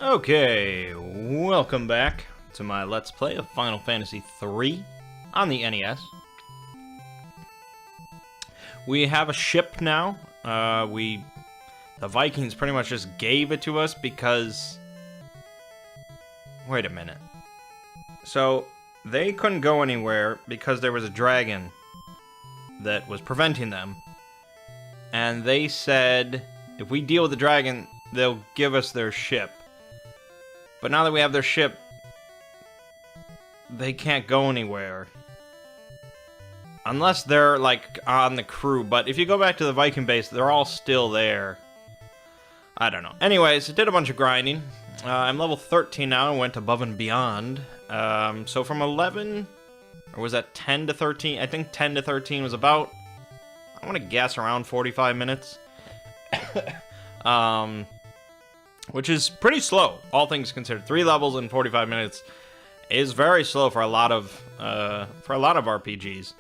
Okay, welcome back to my Let's Play of Final Fantasy III on the NES. We have a ship now. The Vikings pretty much just gave it to us because... Wait a minute. So, they couldn't go anywhere because there was a dragon that was preventing them. And they said, if we deal with the dragon, they'll give us their ship. But now that we have their ship, they can't go anywhere. Unless they're, like, on the crew. But if you go back to the Viking base, they're all still there. I don't know. Anyways, I did a bunch of grinding. I'm level 13 now and went above and beyond. So from 11, or was that 10 to 13? I think 10 to 13 was about, I want to guess, around 45 minutes. Which is pretty slow, all things considered. 3 levels in 45 minutes is very slow for a lot of RPGs.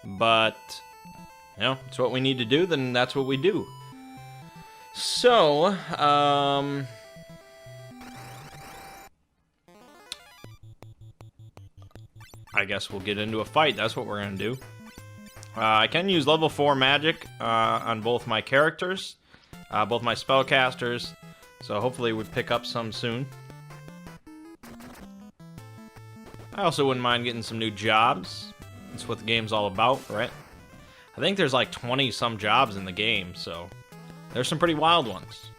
But, you know, it's what we need to do, then that's what we do. So, I guess we'll get into a fight. That's what we're going to do. I can use level 4 magic on both my characters, both my spellcasters. So hopefully we'd pick up some soon. I also wouldn't mind getting some new jobs. That's what the game's all about, right? I think there's like 20-some jobs in the game, so there's some pretty wild ones.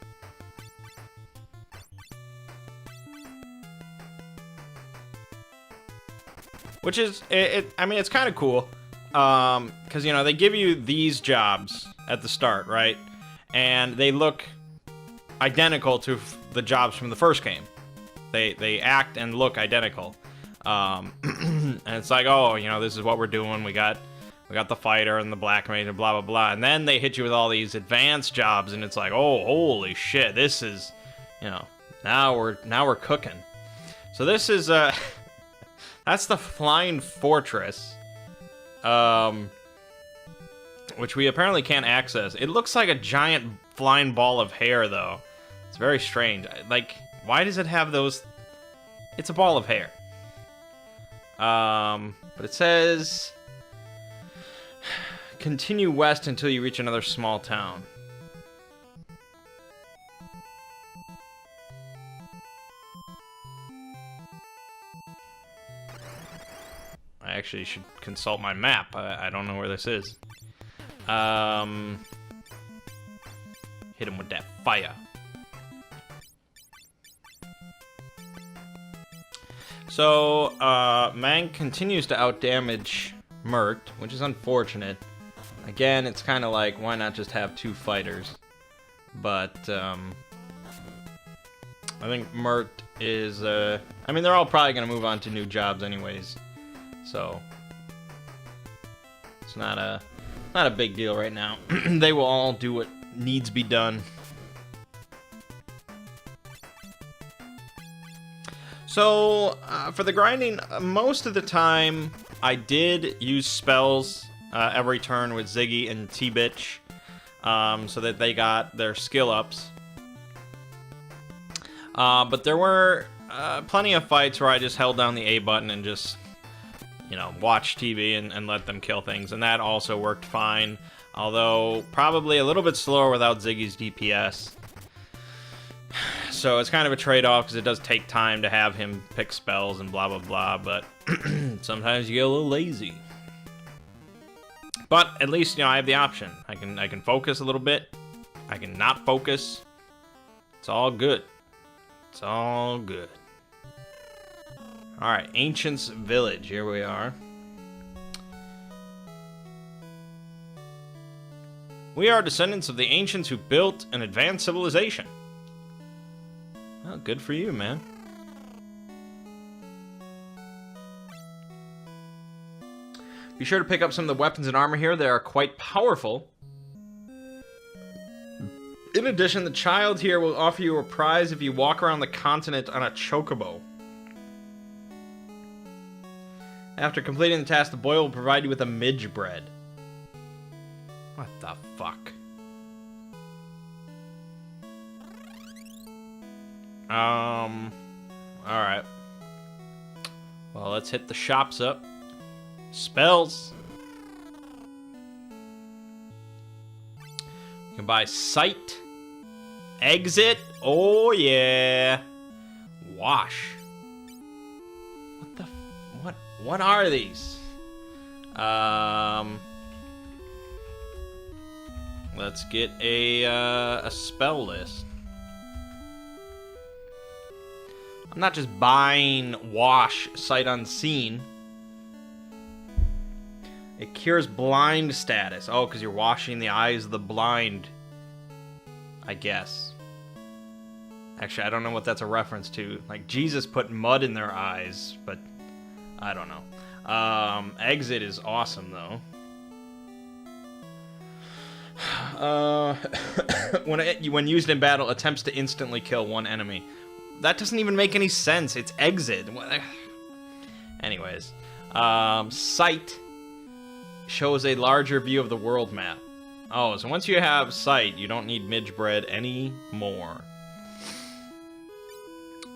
Which is, I mean, it's kind of cool. Because, you know, they give you these jobs at the start, right? And they look identical to the jobs from the first game. They act and look identical. And it's like, oh, you know, this is what we're doing. We got the fighter and the black mage and blah blah blah. And then they hit you with all these advanced jobs, and it's like, oh, holy shit, this is, you know, now we're cooking. So this is that's the Flying Fortress, which we apparently can't access. It looks like a giant flying ball of hair, though. It's very strange. Like, why does it have those? It's a ball of hair. But it says, continue west until you reach another small town. I actually should consult my map. I don't know where this is. Hit him with that fire. So, Mangg continues to outdamage Mert, which is unfortunate. Again, it's kind of like, why not just have 2 fighters? But, I think Mert is, I mean, they're all probably going to move on to new jobs anyways. So, it's not a big deal right now. They will all do what needs be done. So, for the grinding, most of the time, I did use spells every turn with Ziggy and T-Bitch, so that they got their skill ups. But there were plenty of fights where I just held down the A button and just, you know, watch TV and let them kill things, and that also worked fine. Although, probably a little bit slower without Ziggy's DPS. So it's kind of a trade-off, because it does take time to have him pick spells and blah blah blah, but sometimes you get a little lazy. But at least, you know, I have the option. I can focus a little bit. I can not focus. It's all good. It's all good. Alright, Ancient's Village. Here we are. We are descendants of the ancients who built an advanced civilization. Well, good for you, man. Be sure to pick up some of the weapons and armor here. They are quite powerful. In addition, the child here will offer you a prize if you walk around the continent on a chocobo. After completing the task, the boy will provide you with a midge bread. What the fuck? Alright. Well, let's hit the shops up. Spells. You can buy Sight. Exit. Oh, yeah. Wash. What are these? Let's get a spell list. I'm not just buying Wash Sight Unseen. It cures blind status. Oh, because you're washing the eyes of the blind. I guess. Actually, I don't know what that's a reference to. Like, Jesus put mud in their eyes, but I don't know. Exit is awesome, though. When used in battle, attempts to instantly kill one enemy. That doesn't even make any sense. It's Exit. Anyways. Sight shows a larger view of the world map. Oh, so once you have Sight, you don't need Midgebread anymore.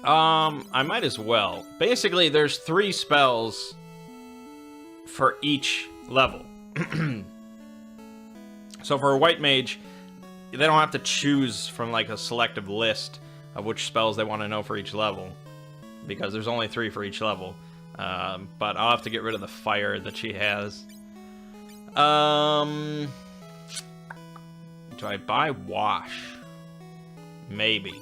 I might as well. Basically, there's 3 spells for each level. So for a white mage, they don't have to choose from like a selective list of which spells they want to know for each level, because there's only 3 for each level. But I'll have to get rid of the fire that she has. Do I buy Wash? Maybe.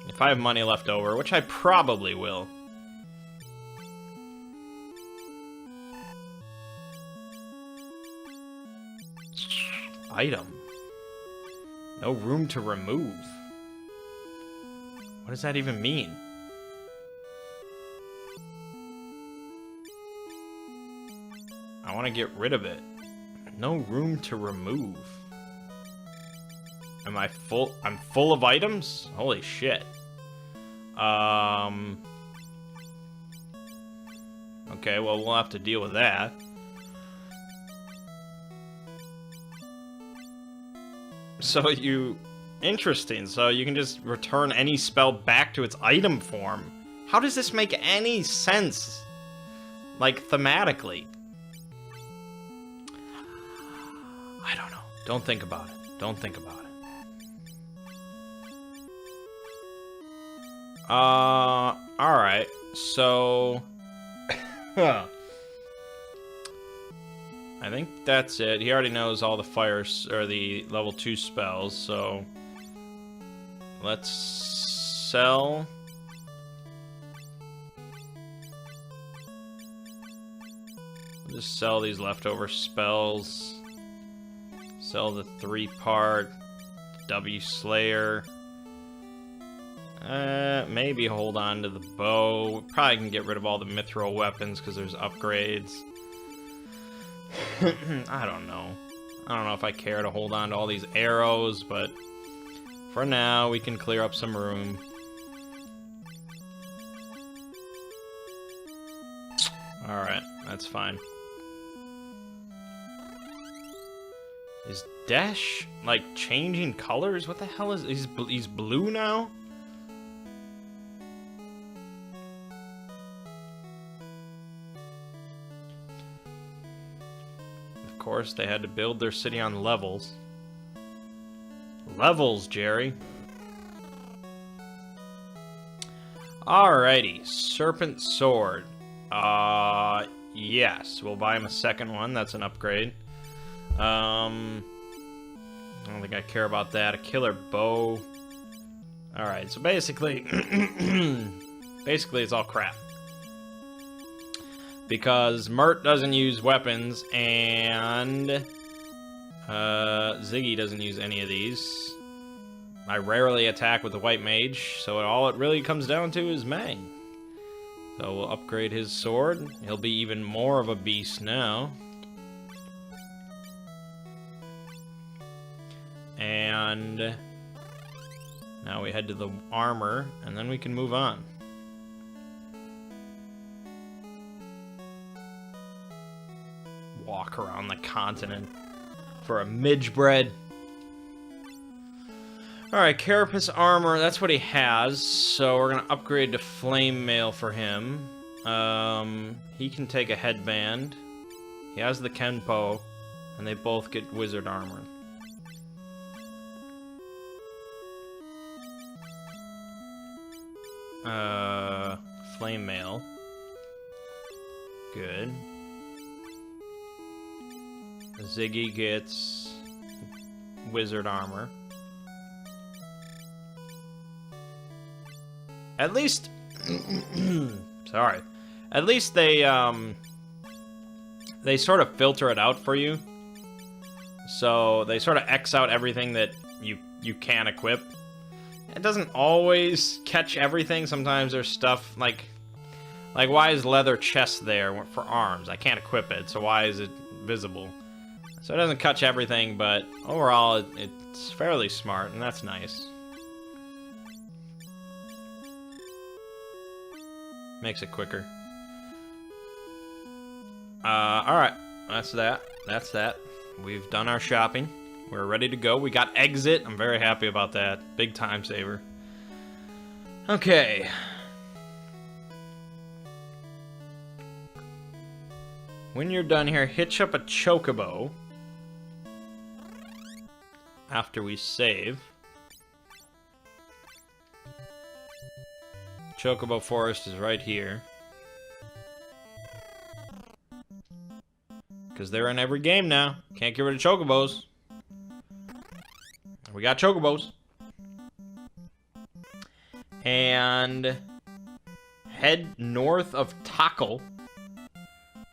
If I have money left over, which I probably will. Item. No room to remove. What does that even mean? I want to get rid of it. No room to remove. Am I full? I'm full of items? Holy shit. Okay, well, we'll have to deal with that. So interesting. So you can just return any spell back to its item form. How does this make any sense? Like, thematically. I don't know. Don't think about it. Don't think about it. Alright. So... I think that's it. He already knows all the fires, or the level 2 spells, so... Let's sell... We'll just sell these leftover spells. Sell the 3-part W Slayer. Maybe hold on to the bow. Probably can get rid of all the mithril weapons because there's upgrades. I don't know. I don't know if I care to hold on to all these arrows, but for now we can clear up some room. Alright, that's fine. Is Dash, like, changing colors? What the hell is... He's blue now? Of course, they had to build their city on levels. Levels, Jerry. Alrighty, Serpent Sword. Yes, we'll buy him a second one. That's an upgrade. I don't think I care about that. A killer bow. Alright, so basically... basically, it's all crap. Because Mert doesn't use weapons, and... Ziggy doesn't use any of these. I rarely attack with the white mage, so all it really comes down to is Mangg. So we'll upgrade his sword. He'll be even more of a beast now. And now we head to the armor, and then we can move on. Walk around the continent. for a midge bread. Alright, Carapace armor, that's what he has. So we're gonna upgrade to flame mail for him. He can take a headband. He has the Kenpo, and they both get wizard armor. Flame mail. Good. Ziggy gets wizard armor. At least, sorry. At least they sort of filter it out for you. So they sort of X out everything that you can equip. It doesn't always catch everything. Sometimes there's stuff like why is leather chest there for arms? I can't equip it, so why is it visible? So it doesn't catch everything, but overall it's fairly smart, and that's nice. Makes it quicker. Alright. That's that. That's that. We've done our shopping. We're ready to go. We got exit. I'm very happy about that. Big time saver. Okay. When you're done here, hitch up a chocobo. After we save. Chocobo Forest is right here. Because they're in every game now. Can't get rid of chocobos. We got chocobos. And head north of Tackle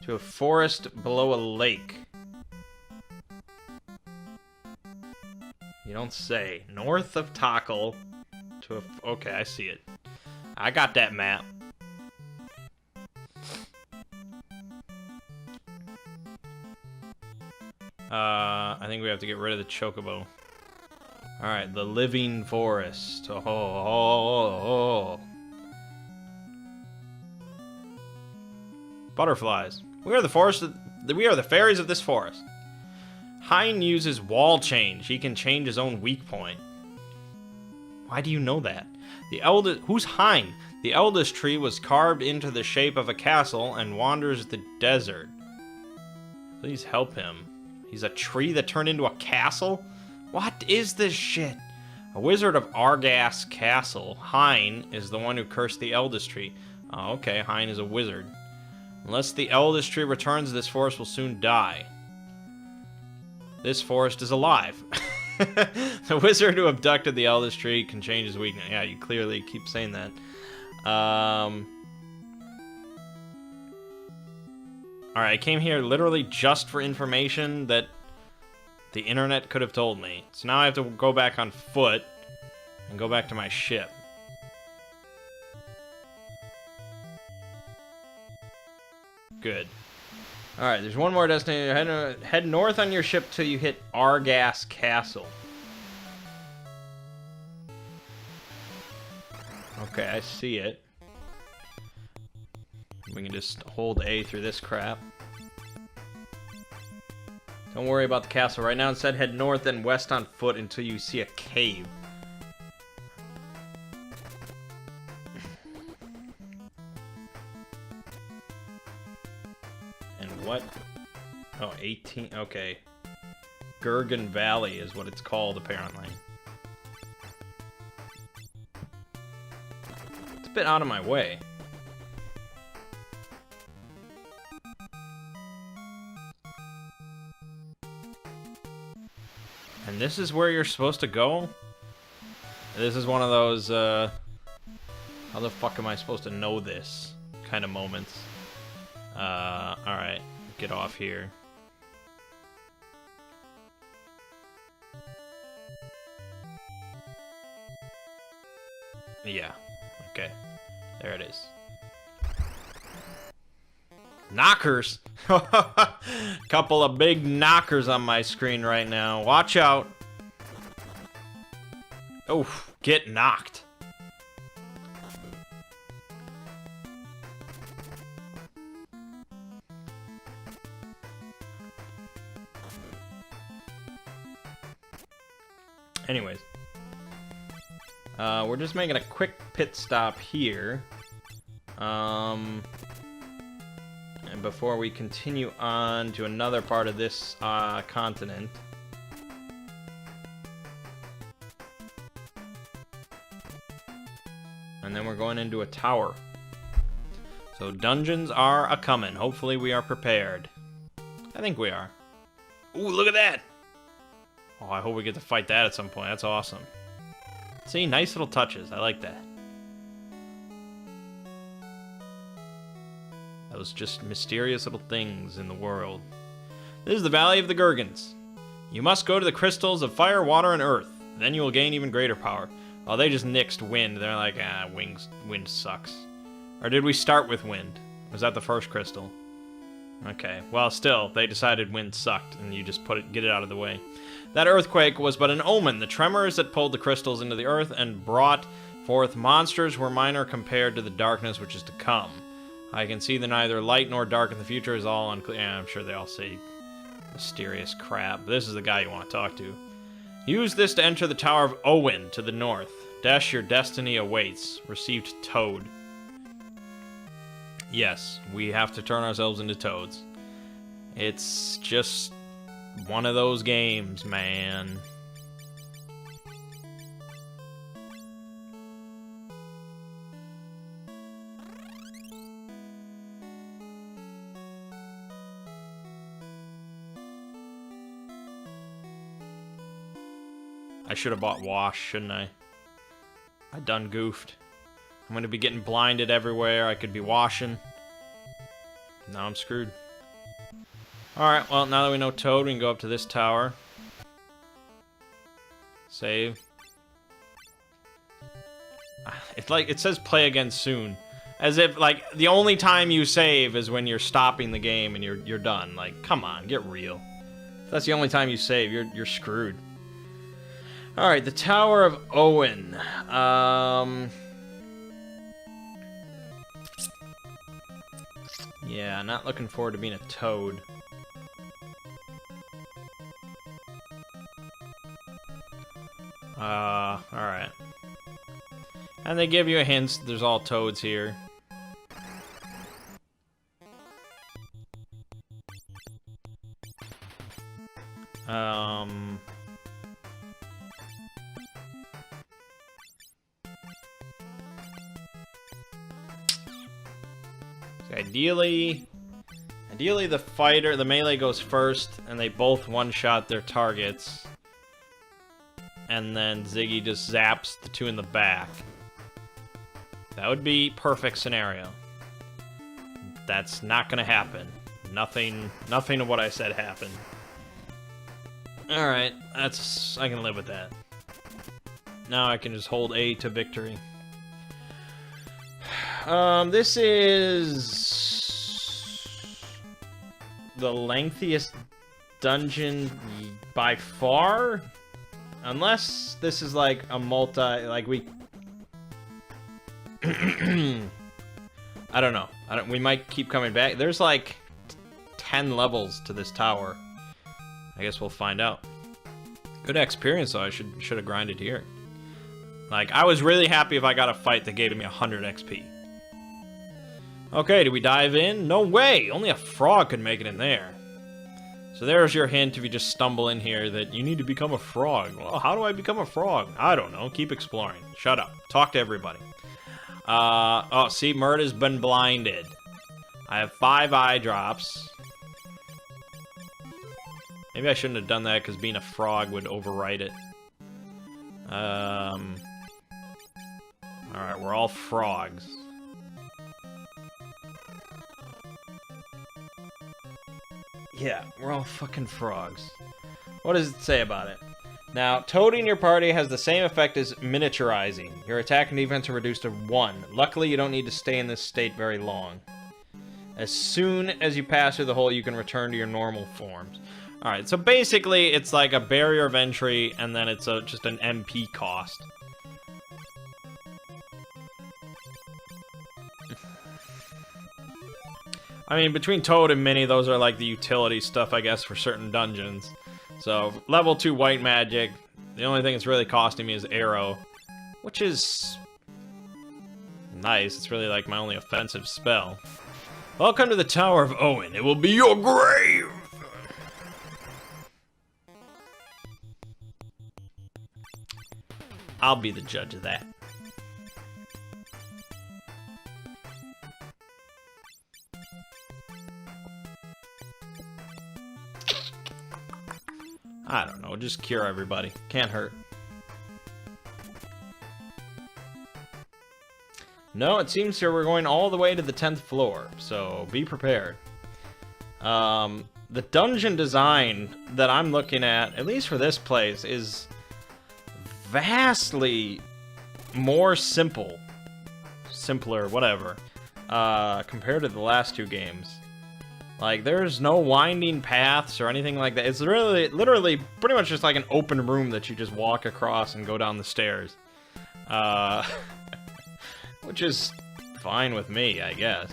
to a forest below a lake. You don't say. North of Tackle to a... Okay, I see it. I got that map. I think we have to get rid of the chocobo. Alright, the living forest. Oh. Butterflies. We are the forest. We are the fairies of this forest. Hein uses wall change. He can change his own weak point. Why do you know that? The eldest... Who's Hein? The eldest tree was carved into the shape of a castle and wanders the desert. Please help him. He's a tree that turned into a castle? What is this shit? A wizard of Argas Castle. Hein is the one who cursed the eldest tree. Oh, okay, Hein is a wizard. Unless the eldest tree returns, this forest will soon die. This forest is alive. The wizard who abducted the eldest tree can change his weakness. Yeah, you clearly keep saying that. Alright, I came here literally just for information that the internet could have told me. So now I have to go back on foot and go back to my ship. Good. Alright, there's one more destination. Head north on your ship till you hit Argas Castle. Okay, I see it. We can just hold A through this crap. Don't worry about the castle right now. Instead, head north and west on foot until you see a cave. And what? Oh, 18. Okay. Gurgen Valley is what it's called, apparently. It's a bit out of my way. And this is where you're supposed to go? This is one of those, how the fuck am I supposed to know this kind of moments. Alright, get off here. Yeah, okay. There it is. Knockers! Couple of big knockers on my screen right now. Watch out. Oh, get knocked. Anyways. We're just making a quick pit stop here. And before we continue on to another part of this continent. And then we're going into a tower. So dungeons are a-coming. Hopefully we are prepared. I think we are. Ooh, look at that! Oh, I hope we get to fight that at some point. That's awesome. See, nice little touches. I like that. Those just mysterious little things in the world. This is the Valley of the Gurgons. You must go to the crystals of fire, water, and earth. Then you will gain even greater power. Oh, they just nixed wind. They're like, wind sucks. Or did we start with wind? Was that the first crystal? Okay, well, still, they decided wind sucked, and you just get it out of the way. That earthquake was but an omen. The tremors that pulled the crystals into the earth and brought forth monsters were minor compared to the darkness which is to come. I can see that neither light nor dark in the future is all unclear. Yeah, I'm sure they all say mysterious crap. This is the guy you want to talk to. Use this to enter the Tower of Owen to the north. Dash, your destiny awaits. Received Toad. Yes, we have to turn ourselves into toads. It's just one of those games, man. I should have bought Wash, shouldn't I? I done goofed. I'm gonna be getting blinded everywhere. I could be washing. Now I'm screwed. Alright, well, now that we know Toad, we can go up to this tower. Save. It's like, it says play again soon. As if, like, the only time you save is when you're stopping the game and you're done. Like, come on, get real. If that's the only time you save, you're screwed. Alright, the Tower of Owen. Yeah, not looking forward to being a toad. Alright. And they give you a hint, there's all toads here. Ideally the melee goes first, and they both one-shot their targets. And then Ziggy just zaps the two in the back. That would be perfect scenario. That's not gonna happen. Nothing of what I said happened. Alright, I can live with that. Now I can just hold A to victory. This is the lengthiest dungeon by far, unless this is like a we. I don't know. We might keep coming back. There's like 10 levels to this tower. I guess we'll find out. Good experience though. I should have grinded here. Like, I was really happy if I got a fight that gave me 100 XP. Okay, do we dive in? No way! Only a frog could make it in there. So there's your hint if you just stumble in here that you need to become a frog. Well, how do I become a frog? I don't know. Keep exploring. Shut up. Talk to everybody. Oh, see, Murda's been blinded. I have 5 eye drops. Maybe I shouldn't have done that because being a frog would overwrite it. Alright, we're all frogs. Yeah, we're all fucking frogs. What does it say about it? Now, toading your party has the same effect as miniaturizing. Your attack and defense are reduced to 1. Luckily, you don't need to stay in this state very long. As soon as you pass through the hole, you can return to your normal forms. Alright, so basically, it's like a barrier of entry, and then it's just an MP cost. I mean, between Toad and Minnie, those are like the utility stuff, I guess, for certain dungeons. So, level 2 white magic. The only thing it's really costing me is arrow, which is nice. It's really like my only offensive spell. Welcome to the Tower of Owen. It will be your grave! I'll be the judge of that. I don't know, just cure everybody. Can't hurt. No, it seems here we're going all the way to the 10th floor, so be prepared. The dungeon design that I'm looking at least for this place, is vastly more simpler, whatever, compared to the last two games. Like, there's no winding paths or anything like that. It's really, literally, pretty much just like an open room that you just walk across and go down the stairs. Which is fine with me, I guess.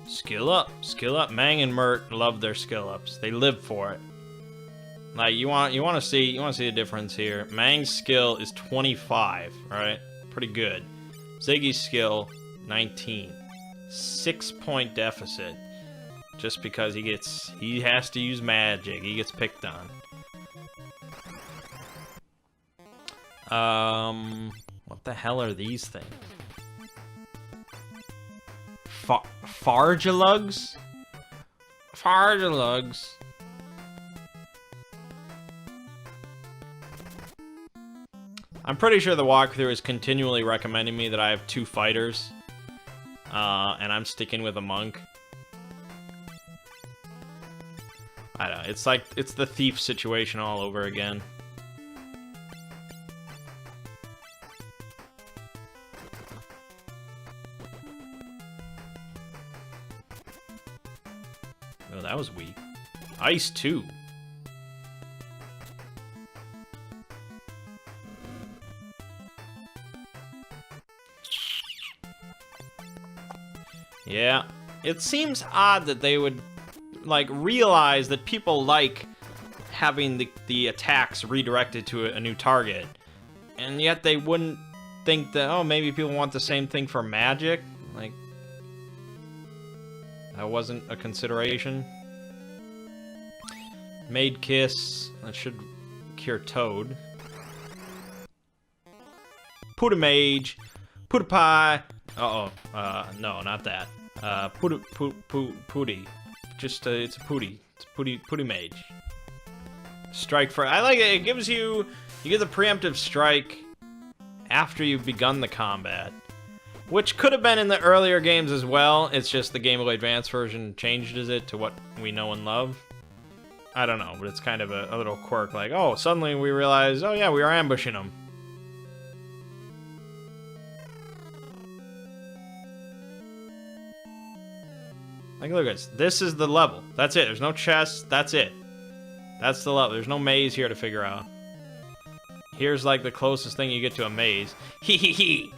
Skill up. Skill up. Mangg and Mert love their skill ups. They live for it. Like, you want to see the difference here. Mangg's skill is 25, right? Pretty good. Ziggy's skill 19. 6-point deficit. Just because he has to use magic. He gets picked on. What the hell are these things? Fargelugs? Fargelugs. I'm pretty sure the walkthrough is continually recommending me that I have 2 fighters. And I'm sticking with a monk. I don't know, it's like, it's the thief situation all over again. Oh, that was weak. Ice 2. Yeah, it seems odd that they would, like, realize that people like having the attacks redirected to a new target, and yet they wouldn't think that, oh, maybe people want the same thing for magic? Like, that wasn't a consideration. Maid Kiss. That should cure Toad. Put a Mage. Put a Pie. Uh-oh. No, not that. Pooty. Just, it's a Pooty. It's a Pooty Mage. Strike for... I like it. It gives you... You get the preemptive strike after you've begun the combat. Which could have been in the earlier games as well. It's just the Game Boy Advance version changes it to what we know and love. I don't know, but it's kind of a little quirk. Like, oh, suddenly we realize, oh yeah, we were ambushing them. Like, look at this. This is the level. That's it. There's no chest. That's it. That's the level. There's no maze here to figure out. Here's, like, the closest thing you get to a maze. Hee hee hee!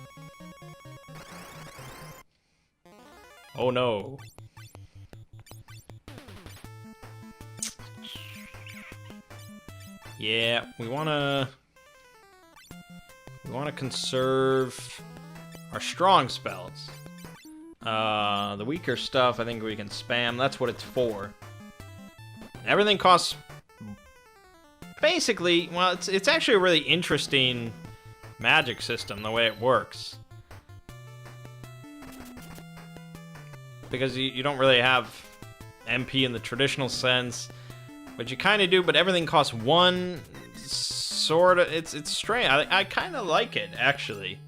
Oh no. Yeah, we wanna conserve our strong spells. The weaker stuff, I think we can spam. That's what it's for. Everything costs... Basically, well, it's actually a really interesting magic system, the way it works. Because you don't really have MP in the traditional sense, but you kind of do. But everything costs 1, sort of. It's strange. I kind of like it, actually.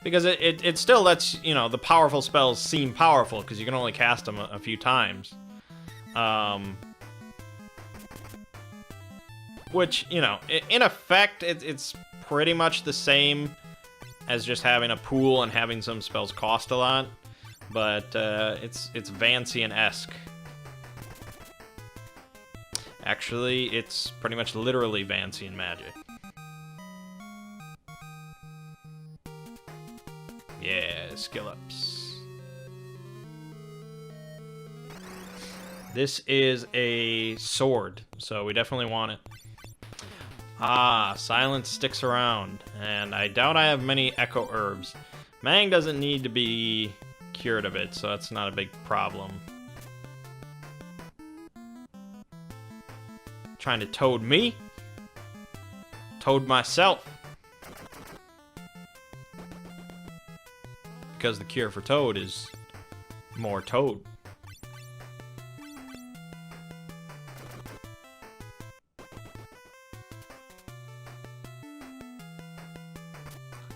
Because it still lets, you know, the powerful spells seem powerful, because you can only cast them a few times. Which, you know, in effect, it's pretty much the same as just having a pool and having some spells cost a lot. But it's Vancian-esque. Actually, it's pretty much literally Vancian magic. Yeah, skill ups. This is a sword, so we definitely want it. Ah, silence sticks around, and I doubt I have many echo herbs. Mangg doesn't need to be cured of it, so that's not a big problem. Trying to toad me? Toad myself. Because the cure for toad is more toad.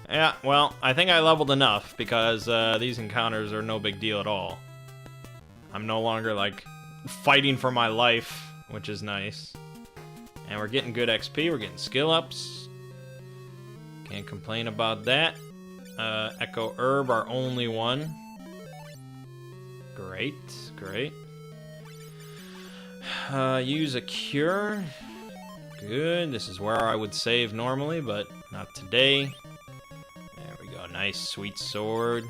Yeah, well, I think I leveled enough because these encounters are no big deal at all. I'm no longer, like, fighting for my life, which is nice. And we're getting good XP, we're getting skill ups. Can't complain about that. Echo Herb, our only one. Great, great. Use a cure. Good, this is where I would save normally, but not today. There we go, nice, sweet sword.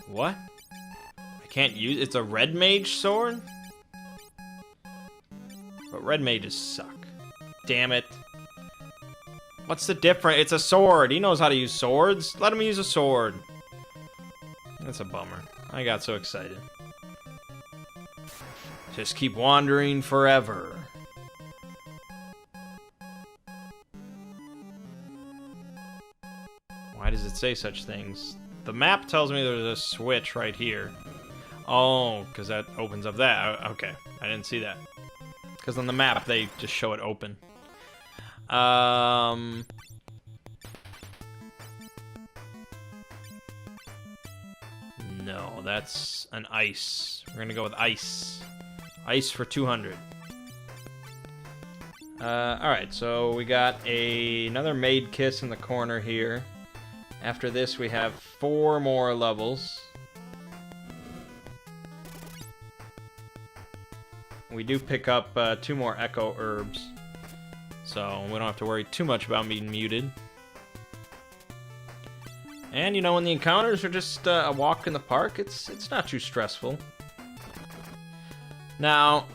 What? I can't use, it's a red mage sword? But red mages suck. Damn it. What's the difference? It's a sword. He knows how to use swords. Let him use a sword. That's a bummer. I got so excited. Just keep wandering forever. Why does it say such things? The map tells me there's a switch right here. Oh, because that opens up that. Okay, I didn't see that. Because on the map, they just show it open. No, that's an ice. We're gonna go with ice. Ice for 200. Alright, so we got another Maid Kiss in the corner here. After this, we have 4 more levels. We do pick up 2 more Echo Herbs, so we don't have to worry too much about being muted. And, you know, when the encounters are just a walk in the park, it's not too stressful. Now,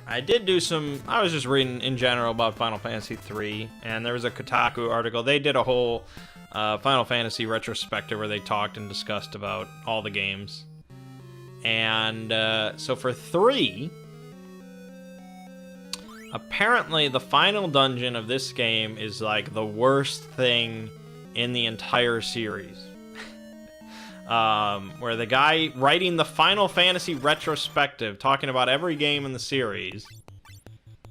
I did do some... I was just reading in general about Final Fantasy III, and there was a Kotaku article. They did a whole Final Fantasy retrospective where they talked and discussed about all the games. And so for 3, apparently the final dungeon of this game is like the worst thing in the entire series. Where the guy writing the Final Fantasy retrospective, talking about every game in the series,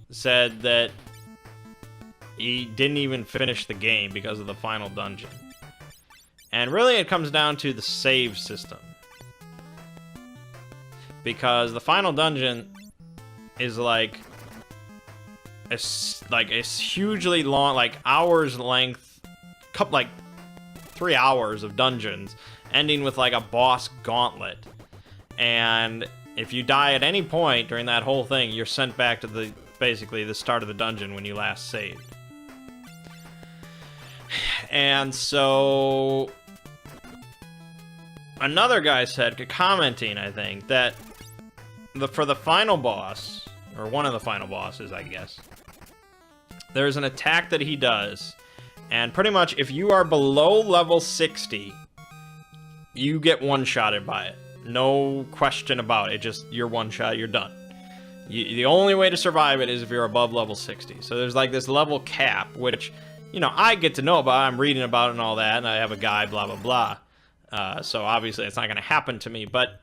said that he didn't even finish the game because of the final dungeon. And really it comes down to the save system. Because the final dungeon is like a hugely long, like hours length, like 3 hours of dungeons, ending with like a boss gauntlet. And if you die at any point during that whole thing, you're sent back to basically the start of the dungeon when you last saved. And so another guy said, commenting, I think, that for the final boss, or one of the final bosses, I guess, there's an attack that he does, and pretty much if you are below level 60, you get one-shotted by it. No question about it. Just, you're one-shot, you're done. The only way to survive it is if you're above level 60. So there's like this level cap, which, you know, I get to know about. I'm reading about it and all that, and I have a guide, blah, blah, blah. So obviously it's not going to happen to me, but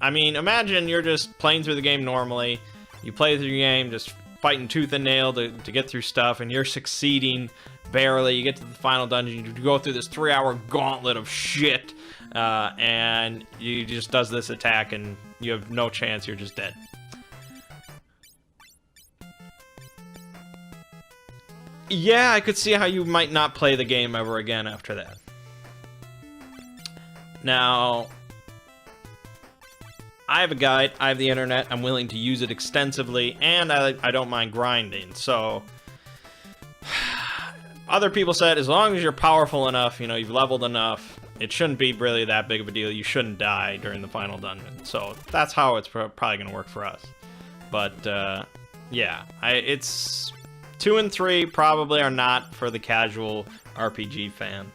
I mean, imagine you're just playing through the game normally, you play through your game just fighting tooth and nail to get through stuff, and you're succeeding barely. You get to the final dungeon, you go through this 3-hour gauntlet of shit, and you just does this attack, and you have no chance, you're just dead. Yeah, I could see how you might not play the game ever again after that. Now, I have a guide, I have the internet, I'm willing to use it extensively, and I don't mind grinding, so... Other people said, as long as you're powerful enough, you know, you've leveled enough, it shouldn't be really that big of a deal, you shouldn't die during the final dungeon. So, that's how it's probably gonna work for us. But, yeah, it's... 2 and 3 probably are not for the casual RPG fan.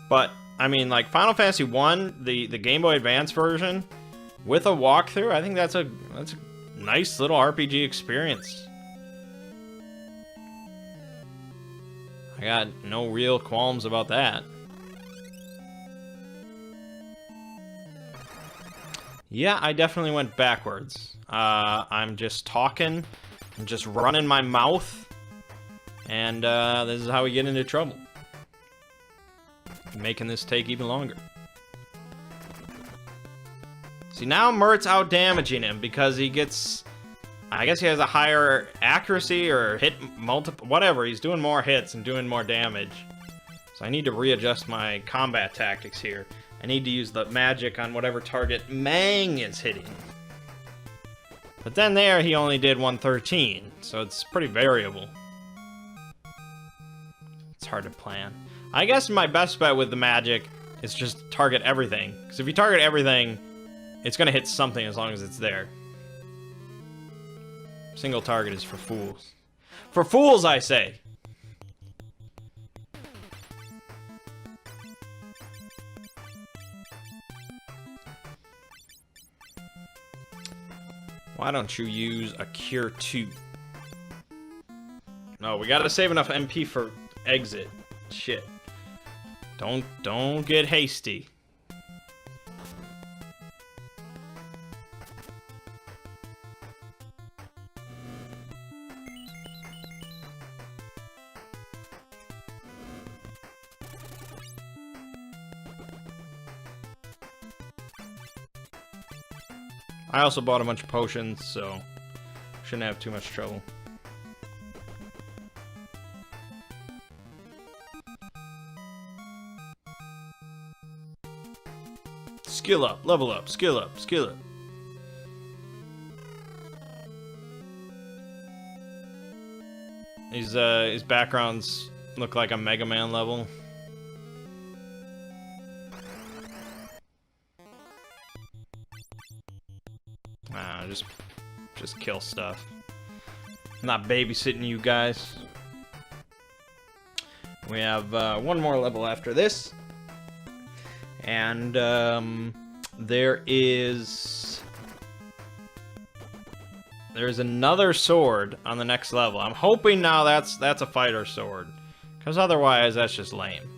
But, I mean, like, Final Fantasy 1, the Game Boy Advance version, with a walkthrough, I think that's a nice little RPG experience. I got no real qualms about that. Yeah, I definitely went backwards. I'm just talking, I'm just running my mouth, and this is how we get into trouble. Making this take even longer. See, now Mert's out damaging him because he gets... I guess he has a higher accuracy or hit multiple... Whatever, he's doing more hits and doing more damage. So I need to readjust my combat tactics here. I need to use the magic on whatever target Mangg is hitting. But then there, he only did 113, so it's pretty variable. It's hard to plan. I guess my best bet with the magic is just target everything. Because if you target everything, it's going to hit something as long as it's there. Single target is for fools. For fools, I say! Why don't you use a Cure 2? No, we gotta save enough MP for exit. Shit. Don't get hasty. I also bought a bunch of potions, so shouldn't have too much trouble. Skill up, level up, skill up, skill up. His backgrounds look like a Mega Man level. Just kill stuff. I'm not babysitting you guys. We have one more level after this. And there's another sword on the next level. I'm hoping now that's a fighter sword, because otherwise that's just lame.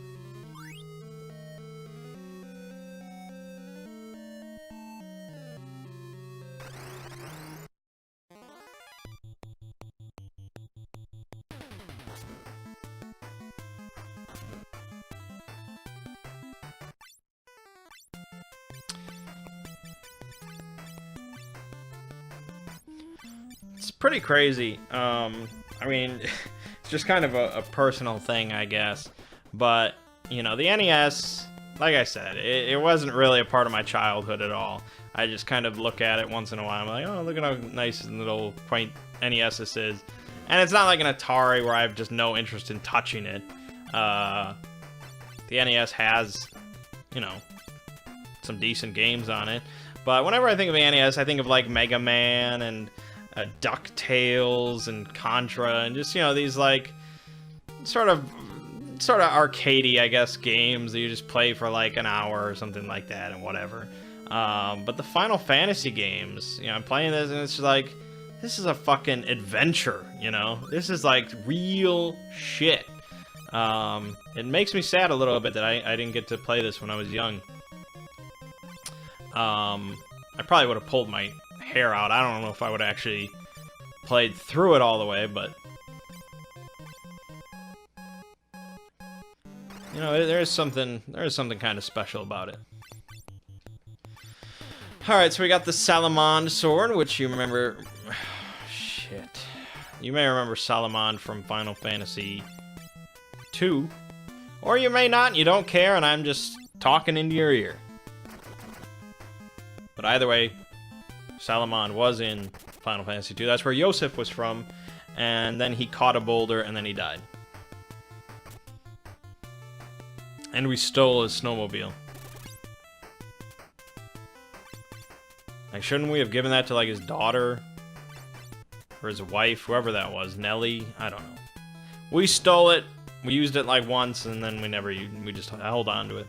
It's pretty crazy. I mean, it's just kind of a personal thing, I guess. But, you know, the NES, like I said, it wasn't really a part of my childhood at all. I just kind of look at it once in a while. I'm like, oh, look at how nice and little quaint NES this is. And it's not like an Atari where I have just no interest in touching it. The NES has, you know, some decent games on it. But whenever I think of the NES, I think of like Mega Man and DuckTales and Contra and just, you know, these like sort of arcadey, I guess, games that you just play for like an hour or something like that and whatever. But the Final Fantasy games, you know, I'm playing this and it's just like, this is a fucking adventure, you know? This is like real shit. It makes me sad a little bit that I didn't get to play this when I was young. I probably would have pulled my hair out. I don't know if I would have actually played through it all the way, but you know, there is something kind of special about it. Alright, so we got the Salamand sword, which you remember... Shit. You may remember Salamand from Final Fantasy II. Or you may not, and you don't care, and I'm just talking into your ear. But either way, Salamand was in Final Fantasy II. That's where Yosef was from, and then he caught a boulder, and then he died. And we stole his snowmobile. Like, shouldn't we have given that to, like, his daughter? Or his wife, whoever that was. Nelly? I don't know. We stole it. We used it, like, once, and then we just held on to it.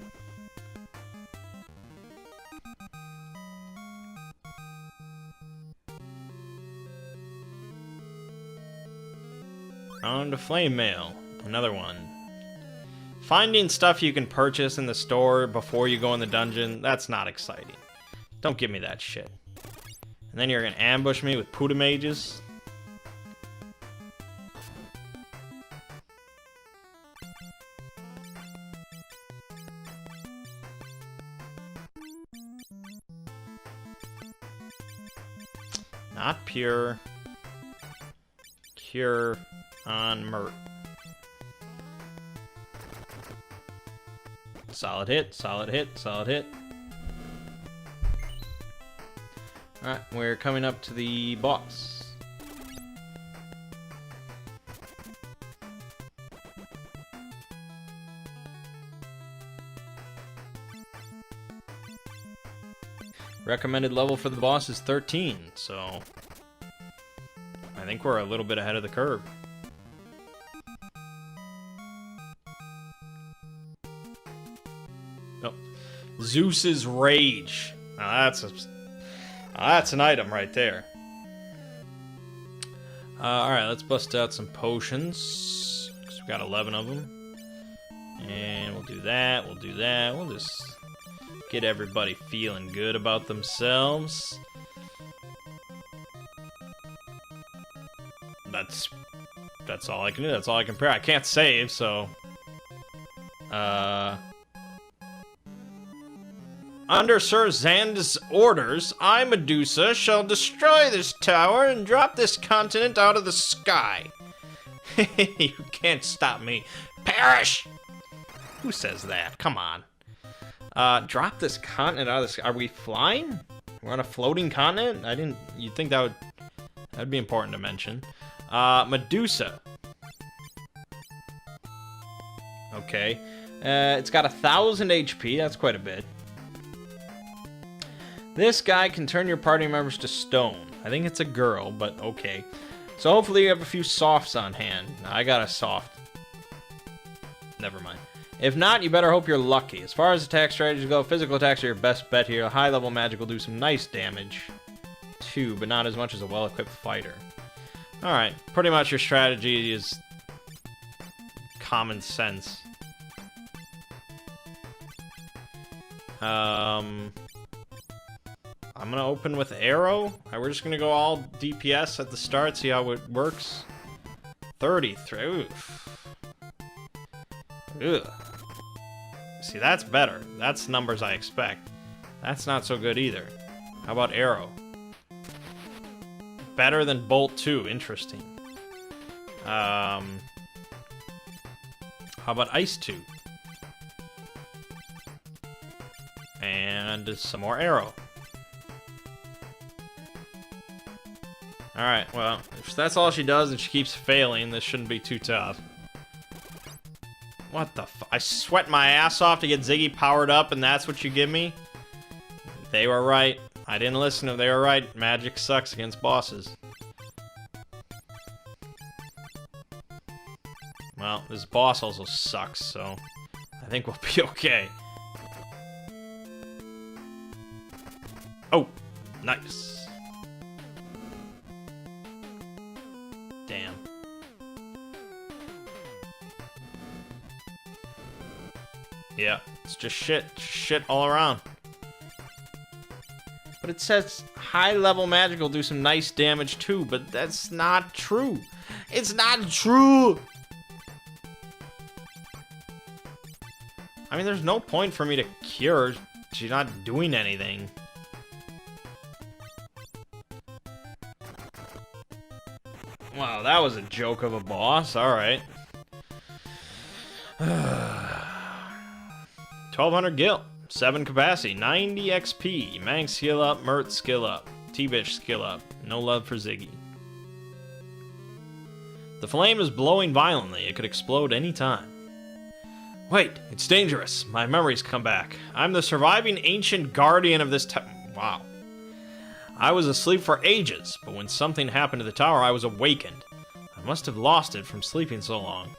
On to Flame Mail. Another one. Finding stuff you can purchase in the store before you go in the dungeon, that's not exciting. Don't give me that shit. And then you're gonna ambush me with Puta Mages? Not pure. Cure on Mert. Solid hit, solid hit, solid hit. Alright, we're coming up to the boss. Recommended level for the boss is 13, so I think we're a little bit ahead of the curve. Oh, Zeus's Rage. Now that's an item right there. Alright, let's bust out some potions. Because we got 11 of them. And we'll do that, we'll do that. We'll just get everybody feeling good about themselves. That's all I can do. That's all I can prepare. I can't save, so... Under Sir Xand's orders, I, Medusa, shall destroy this tower and drop this continent out of the sky. You can't stop me. Perish! Who says that? Come on. Drop this continent out of the sky. Are we flying? We're on a floating continent? You'd think that'd be important to mention. Medusa. Okay. It's got 1,000 HP. That's quite a bit. This guy can turn your party members to stone. I think it's a girl, but okay. So hopefully you have a few softs on hand. I got a soft. Never mind. If not, you better hope you're lucky. As far as attack strategies go, physical attacks are your best bet here. High-level magic will do some nice damage, too, but not as much as a well-equipped fighter. Alright, pretty much your strategy is common sense. I'm gonna open with arrow. We're just gonna go all DPS at the start, see how it works. 33. Oof. Ugh. See, that's better. That's numbers I expect. That's not so good either. How about arrow? Better than bolt 2. Interesting. How about ice 2? And some more arrow. Alright, well, if that's all she does and she keeps failing, this shouldn't be too tough. What the I sweat my ass off to get Ziggy powered up, and that's what you give me? They were right. I didn't listen to them. They were right. Magic sucks against bosses. Well, this boss also sucks, so I think we'll be okay. Oh, nice. Yeah, it's just shit. Shit all around. But it says high-level magic will do some nice damage too, but that's not true. It's not true! I mean, there's no point for me to cure. She's not doing anything. Wow, that was a joke of a boss. Alright. 1200 gil, 7 capacity, 90 XP. Mangg skill up, Mert skill up, T-Bitch skill up. No love for Ziggy. The flame is blowing violently. It could explode any time. Wait, it's dangerous. My memories come back. I'm the surviving ancient guardian of this wow. I was asleep for ages, but when something happened to the tower, I was awakened. I must have lost it from sleeping so long.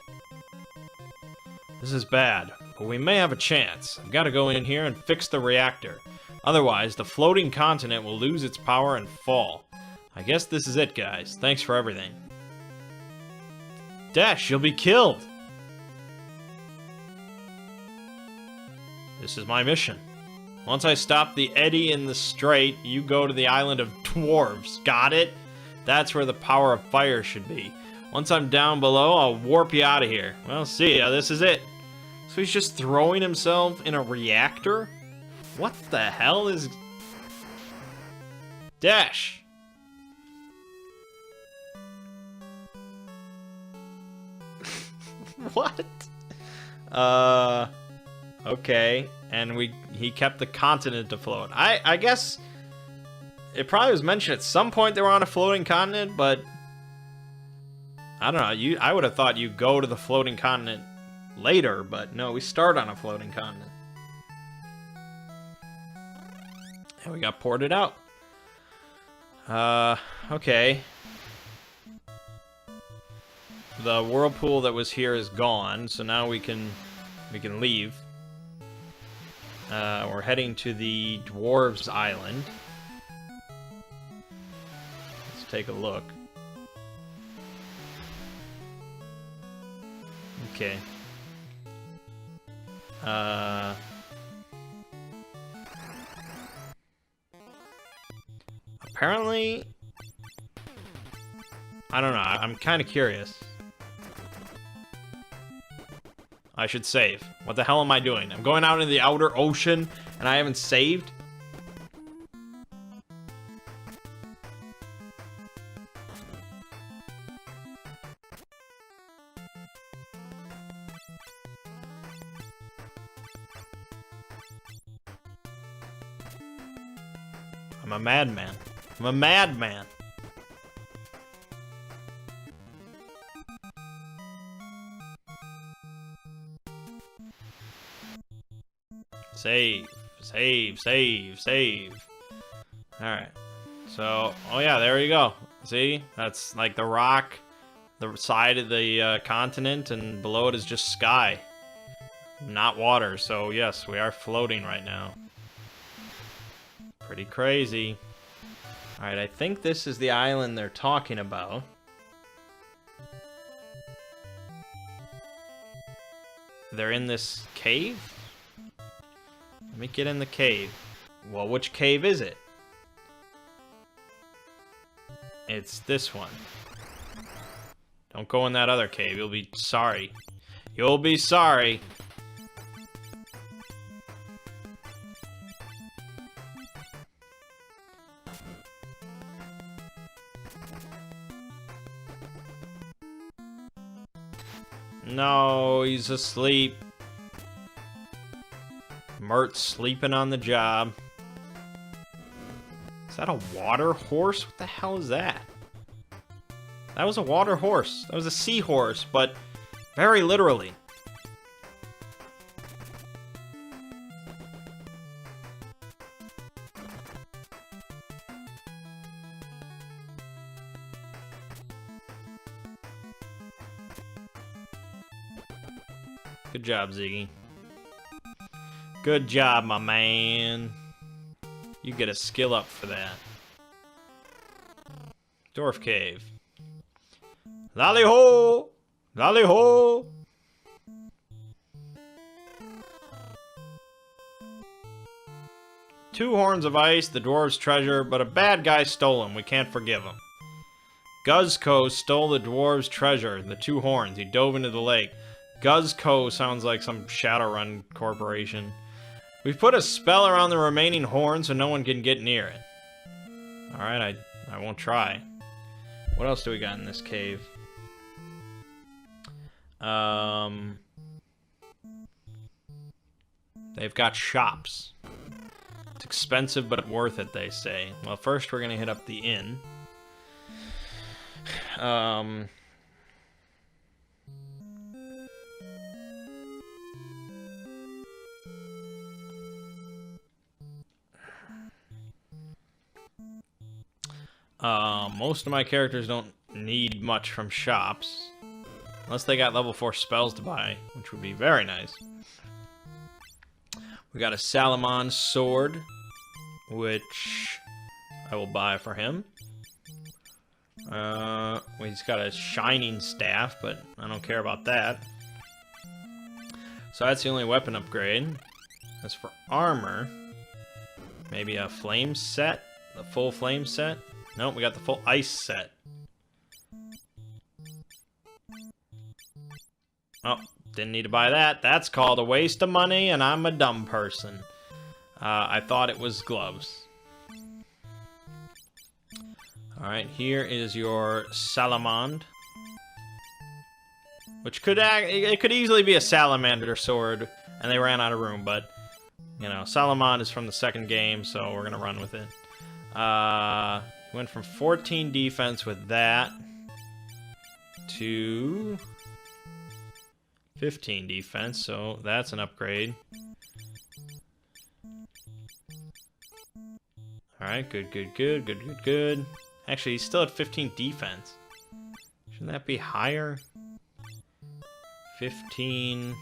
This is bad, but we may have a chance. I've got to go in here and fix the reactor. Otherwise, the floating continent will lose its power and fall. I guess this is it, guys. Thanks for everything. Dash, you'll be killed! This is my mission. Once I stop the eddy in the strait, you go to the island of dwarves. Got it? That's where the power of fire should be. Once I'm down below, I'll warp you out of here. Well, see ya. This is it. So he's just throwing himself in a reactor? What the hell is... Dash! What? Okay. And he kept the continent afloat. I guess it probably was mentioned at some point they were on a floating continent, but I don't know. I would have thought you go to the floating continent later, but no, we start on a floating continent. And we got ported out. Okay. The whirlpool that was here is gone, so now we can leave. We're heading to the Dwarves Island. Let's take a look. Okay. Apparently... I don't know, I'm kind of curious. I should save. What the hell am I doing? I'm going out into the outer ocean and I haven't saved? I'm a madman. I'm a madman. Save, save, save, save. Alright. So, oh yeah, there you go. See? That's like the rock, the side of the continent, and below it is just sky. Not water, so yes, we are floating right now. Pretty crazy. Alright, I think this is the island they're talking about. They're in this cave? Let me get in the cave. Well, which cave is it? It's this one. Don't go in that other cave. You'll be sorry. You'll be sorry. No, he's asleep. Mert's sleeping on the job. Is that a water horse? What the hell is that? That was a water horse. That was a seahorse, but very literally. Good job, Ziggy. Good job, my man. You get a skill up for that. Dwarf Cave. Lally-ho! Lally-ho! 2 horns of ice, the dwarves' treasure, but a bad guy stole them. We can't forgive him. Guzco stole the dwarves' treasure, the 2 horns. He dove into the lake. Guzco sounds like some Shadowrun corporation. We've put a spell around the remaining horn so no one can get near it. Alright, I won't try. What else do we got in this cave? They've got shops. It's expensive, but worth it, they say. Well, first we're gonna hit up the inn. Most of my characters don't need much from shops. Unless they got level 4 spells to buy, which would be very nice. We got a Salamon sword, which I will buy for him. He's got a shining staff, but I don't care about that. So that's the only weapon upgrade. As for armor, maybe a flame set? The full flame set? Nope, we got the full ice set. Oh, didn't need to buy that. That's called a waste of money, and I'm a dumb person. I thought it was gloves. Alright, here is your Salamand. Which could it could easily be a salamander sword, and they ran out of room, but, you know, Salamand is from the second game, so we're gonna run with it. Went from 14 defense with that to 15 defense, so that's an upgrade. Alright, good. Actually, he's still at 15 defense. Shouldn't that be higher? 15.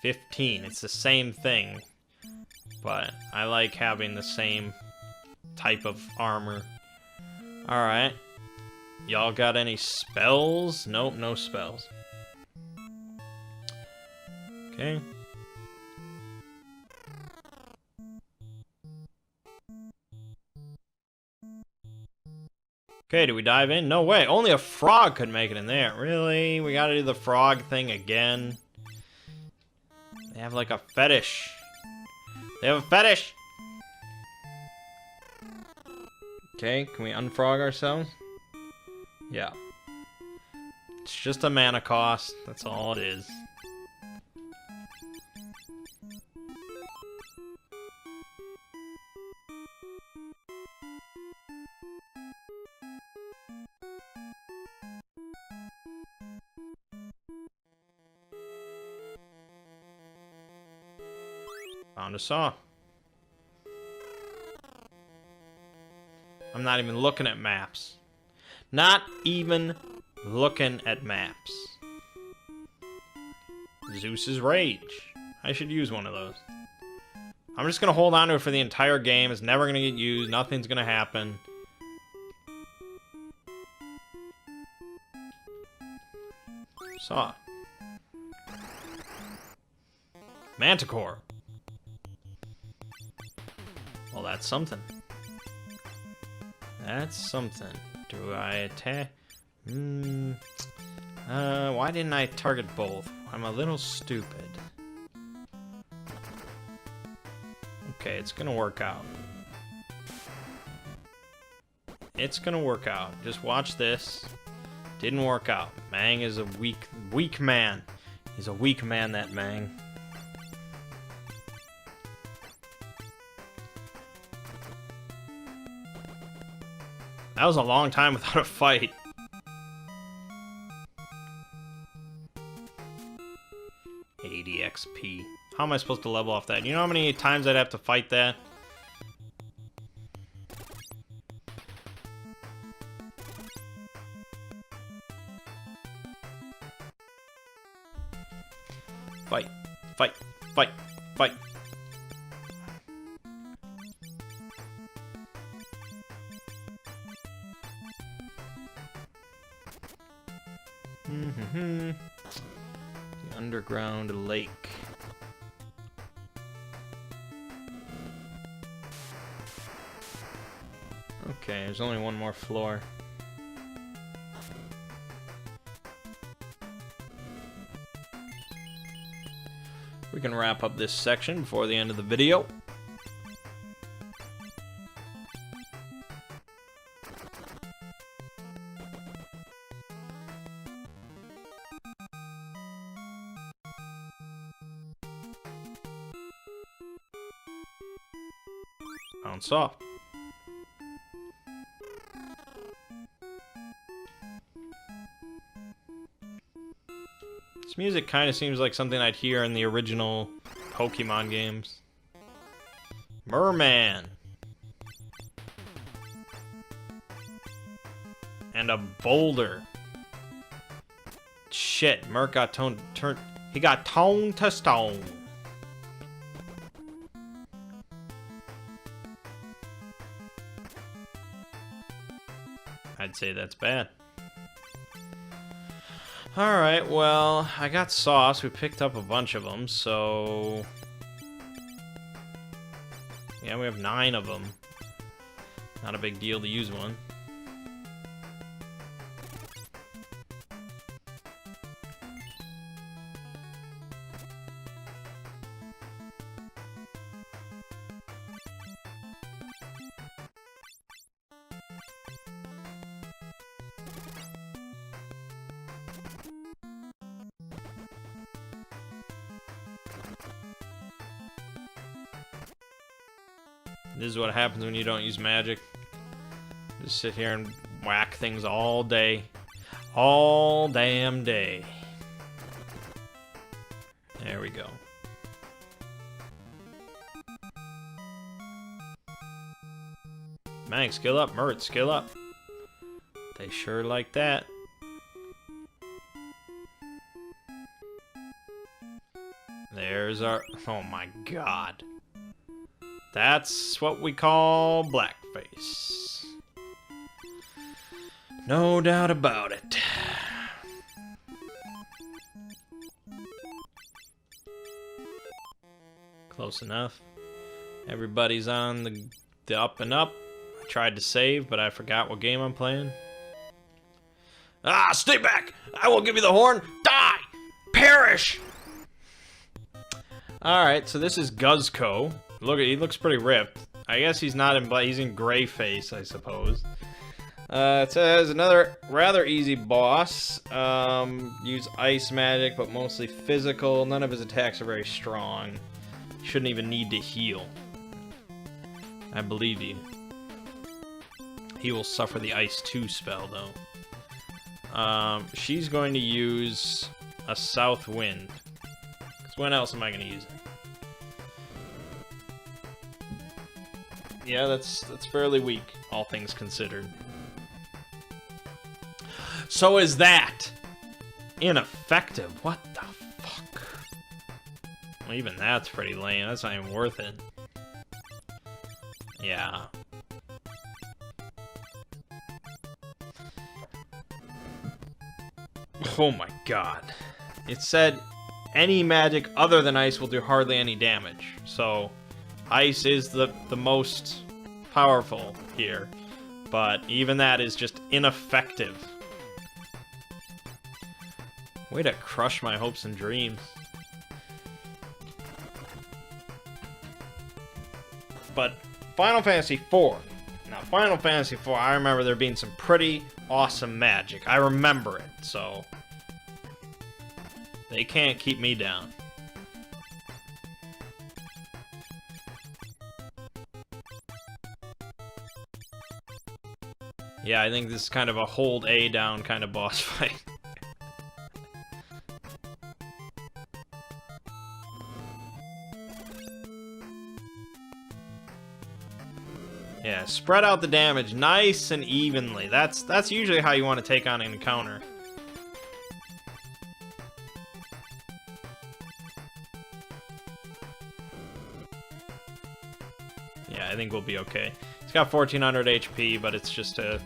It's the same thing. But I like having the same type of armor. Alright. Y'all got any spells? Nope, no spells. Okay. Okay, do we dive in? No way. Only a frog could make it in there. Really? We gotta do the frog thing again? They have like a fetish. They have a fetish! Okay, can we unfrog ourselves? Yeah. It's just a mana cost. That's all it is. Found a saw. I'm not even looking at maps. Not even looking at maps. Zeus's Rage. I should use one of those. I'm just gonna hold on to it for the entire game. It's never gonna get used. Nothing's gonna happen. Saw. Manticore. Well, that's something. That's something. Do I attack? Why didn't I target both? I'm a little stupid. Okay, it's gonna work out. It's gonna work out. Just watch this. Didn't work out. Mangg is a weak man. He's a weak man, that Mangg. That was a long time without a fight. XP. How am I supposed to level off that? You know how many times I'd have to fight that? Fight. Fight. Fight. Fight. The underground lake. Okay, there's only one more floor. We can wrap up this section before the end of the video. Bounce off. This music kind of seems like something I'd hear in the original Pokemon games. Merman. And a boulder. Shit, Merc got he got toned to stone. I'd say that's bad. Alright, well, I got sauce. We picked up a bunch of them, so... yeah, we have 9 of them. Not a big deal to use one. This is what happens when you don't use magic. Just sit here and whack things all day. All damn day. There we go. Mangg, skill up. Mert, skill up. They sure like that. There's our... oh my god. That's what we call blackface. No doubt about it. Close enough. Everybody's on the up and up. I tried to save, but I forgot what game I'm playing. Ah, stay back! I will give you the horn. Die! Perish! Alright, so this is Guzco. Look, he looks pretty ripped. I guess he's not in black, he's in gray face, I suppose. It says another rather easy boss. Use ice magic, but mostly physical. None of his attacks are very strong. Shouldn't even need to heal. I believe you. He will suffer the Ice 2 spell, though. She's going to use a South Wind. Because when else am I going to use it? Yeah, that's fairly weak, all things considered. So is that ineffective? What the fuck? Well, even that's pretty lame. That's not even worth it. Yeah. Oh my god. It said any magic other than ice will do hardly any damage. So ice is the most powerful here, but even that is just ineffective. Way to crush my hopes and dreams. But Final Fantasy IV. Now, Final Fantasy IV, I remember there being some pretty awesome magic. I remember it, so they can't keep me down. Yeah, I think this is kind of a hold A down kind of boss fight. Yeah, spread out the damage nice and evenly. That's usually how you want to take on an encounter. Yeah, I think we'll be okay. It's got 1400 HP, but it's just a...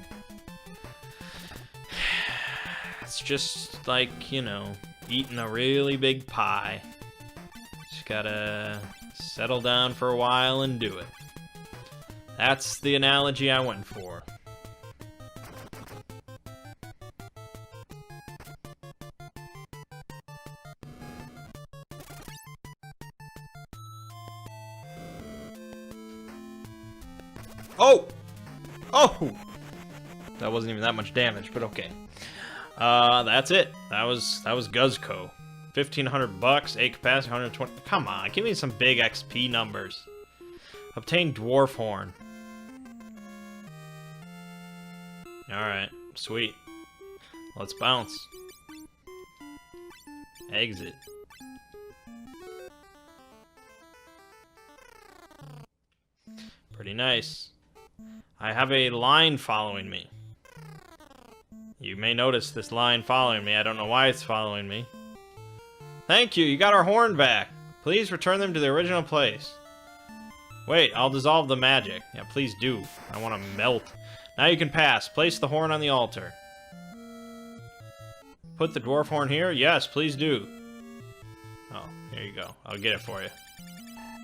it's just like, you know, eating a really big pie. Just gotta settle down for a while and do it. That's the analogy I went for. Oh! Oh! That wasn't even that much damage, but okay. That's it. That was Guzco. 1,500 bucks, 8 capacity, 120. Come on, give me some big XP numbers. Obtain Dwarf Horn. Alright, sweet. Let's bounce. Exit. Pretty nice. I have a line following me. You may notice this line following me. I don't know why it's following me. Thank you, you got our horn back. Please return them to their original place. Wait, I'll dissolve the magic. Yeah, please do. I want to melt. Now you can pass. Place the horn on the altar. Put the dwarf horn here? Yes, please do. Oh, here you go. I'll get it for you.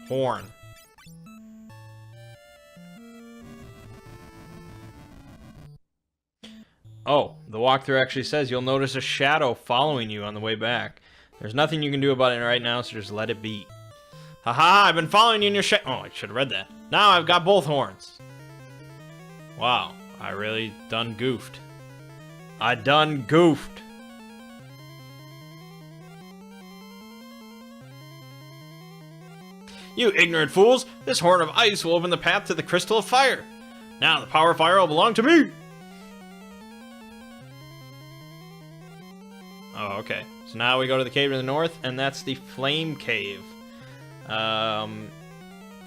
Horn. Oh, the walkthrough actually says you'll notice a shadow following you on the way back. There's nothing you can do about it right now, so just let it be. Haha, I've been following you in your Oh, I should have read that. Now I've got both horns. Wow, I really done goofed. I done goofed. You ignorant fools! This horn of ice will open the path to the crystal of fire. Now the power of fire will belong to me! Oh, okay. So now we go to the cave to the north, and that's the Flame Cave.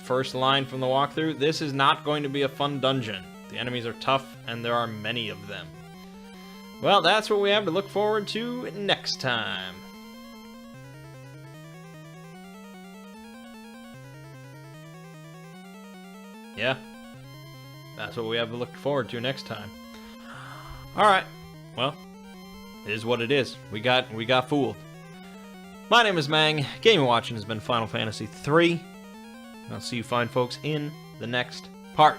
First line from the walkthrough. This is not going to be a fun dungeon. The enemies are tough, and there are many of them. Well, that's what we have to look forward to next time. Yeah. That's what we have to look forward to next time. Alright. Well. It is what it is. We got fooled. My name is Mangg. Gaming Watching has been Final Fantasy III. I'll see you fine folks in the next part.